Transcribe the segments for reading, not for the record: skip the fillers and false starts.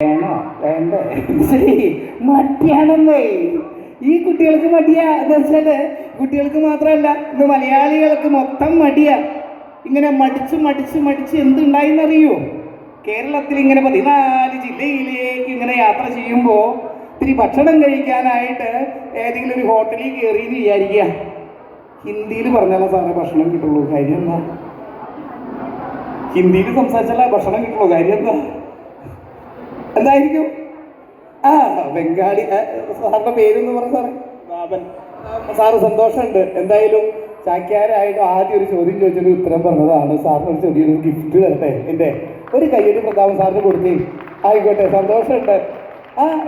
വേണോ വേണ്ടേ ശരി മടിയാണെന്നേ. ഈ കുട്ടികൾക്ക് മടിയാ എന്ന് വെച്ചാല് കുട്ടികൾക്ക് മാത്രമല്ല, ഇന്ന് മലയാളികൾക്ക് മൊത്തം മടിയാ. ഇങ്ങനെ മടിച്ച് മടിച്ച് മടിച്ച് എന്തുണ്ടായിന്നറിയോ? കേരളത്തിൽ ഇങ്ങനെ 14 ജില്ലയിലേക്ക് ഇങ്ങനെ യാത്ര ചെയ്യുമ്പോൾ ഇത്തിരി ഭക്ഷണം കഴിക്കാനായിട്ട് ഏതെങ്കിലും ഒരു ഹോട്ടലിൽ കയറി എന്ന് വിചാരിക്കുക. ഹിന്ദിയിൽ പറഞ്ഞാലോ സാറേ ഭക്ഷണം കിട്ടുള്ളൂ, കാര്യം എന്താ? ഹിന്ദിയിൽ സംസാരിച്ചാലേ ഭക്ഷണം കിട്ടുള്ളൂ, കാര്യം എന്താ? എന്തായിരിക്കും? ബംഗാളി. സാറിന്റെ പേരെന്ന് പറഞ്ഞ സാറേ? ബാബൻ. സാറ് സന്തോഷമുണ്ട്. എന്തായാലും ചാക്യാരായിട്ട് ആദ്യം ഒരു ചോദ്യം ചോദിച്ചൊരു ഉത്തരം പറഞ്ഞതാണ്. സാറിന് ഒരു ചെറിയൊരു ഗിഫ്റ്റ് തരട്ടെ. എൻ്റെ ഒരു കയ്യൊരു പ്രതാപം സാറിന് കൊടുത്തേ. ആയിക്കോട്ടെ, സന്തോഷമുണ്ട്.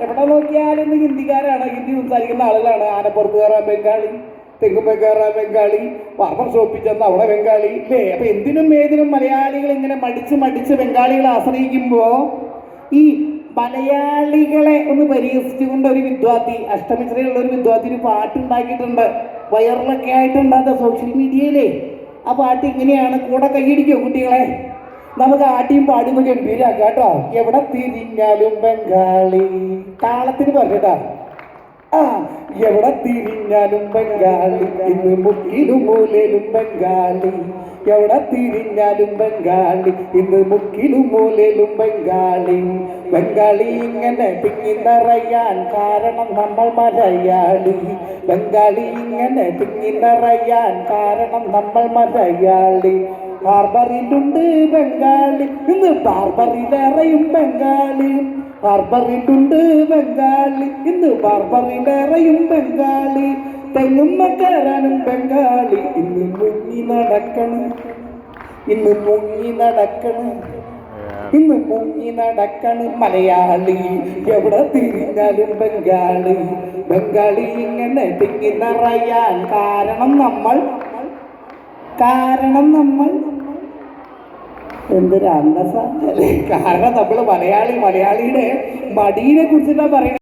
എവിടെ നോക്കിയാലും ഇന്ന് ഹിന്ദിക്കാരാണ്, ഹിന്ദി സംസാരിക്കുന്ന ആളുകളാണ്. ആനപ്പുറത്ത് കയറാൻ ബംഗാളി, തെങ്ങുമ്പോ കയറാൻ ബംഗാളി, ബാർബർ ഷോപ്പിൽ ചെന്ന് അവിടെ ബംഗാളി, ഇല്ലേ? അപ്പൊ എന്തിനും ഏതിനും മലയാളികൾ ഇങ്ങനെ മടിച്ച് മടിച്ച് ബംഗാളികളെ ആശ്രയിക്കുമ്പോ ഈ മലയാളികളെ ഒന്ന് പരിഹസിച്ചുകൊണ്ട് ഒരു വിദ്വാർത്ഥി, അഷ്ടമിശ്രയുള്ള ഒരു വിദ്വാർത്ഥി ഒരു പാട്ടുണ്ടാക്കിയിട്ടുണ്ട്. വൈറലൊക്കെ ആയിട്ടുണ്ട് അത് സോഷ്യൽ മീഡിയയിലേ. ആ പാട്ട് ഇങ്ങനെയാണ്. കൂടെ കൈയടിക്കോ കുട്ടികളെ? നമുക്ക് ആട്ടിയും പാടുമ്പോൾ ഗംഭീരാക്കാം കേട്ടോ. എവിടെ തിരിഞ്ഞാലും ബംഗാളി. താളത്തിന് പറഞ്ഞിട്ടാ. എവിടെ തിരിഞ്ഞാലും ബംഗാളി, ഇന്ന് മുക്കിലും മൂലയിലും ബംഗാളി. എവിടെ തിരിഞ്ഞാലും ബംഗാളി, ഇന്ന് മുക്കിലും മൂലയിലും ബംഗാളി. ബംഗാളി ഇങ്ങനെ തിങ്ങി നിറയാൻ കാരണം നമ്മൾ മലയാളി. ബംഗാളി ഇങ്ങനെ തിങ്ങി നിറയാൻ കാരണം നമ്മൾ മലയാളി. ഹാർബറിലുണ്ട് ബംഗാളി, ഇന്ന് ബാർബറിലേറെയും ബംഗാളി. ഹാർബറിലുണ്ട് ബംഗാളി, ഇന്ന് ബാർബറിലേറെയും ബംഗാളി. തെങ്ങുമ്മ കയറാനും ബംഗാളി, ഇന്ന് മുങ്ങി നടക്കണം, ഇന്ന് മുങ്ങി നടക്കണം, ഇന്ന് മുങ്ങി നടക്കണം മലയാളി. എവിടെ തിരിഞ്ഞാലും ബംഗാളി. ബംഗാളി ഇങ്ങനെ തിങ്ങി നിറയാൻ കാരണം നമ്മൾ എന്തൊരു അന്തസ്സാ. കാരണം നമ്മൾ മലയാളിയുടെ മടിയെ കുറിച്ചിട്ടാ പറയുന്നത്.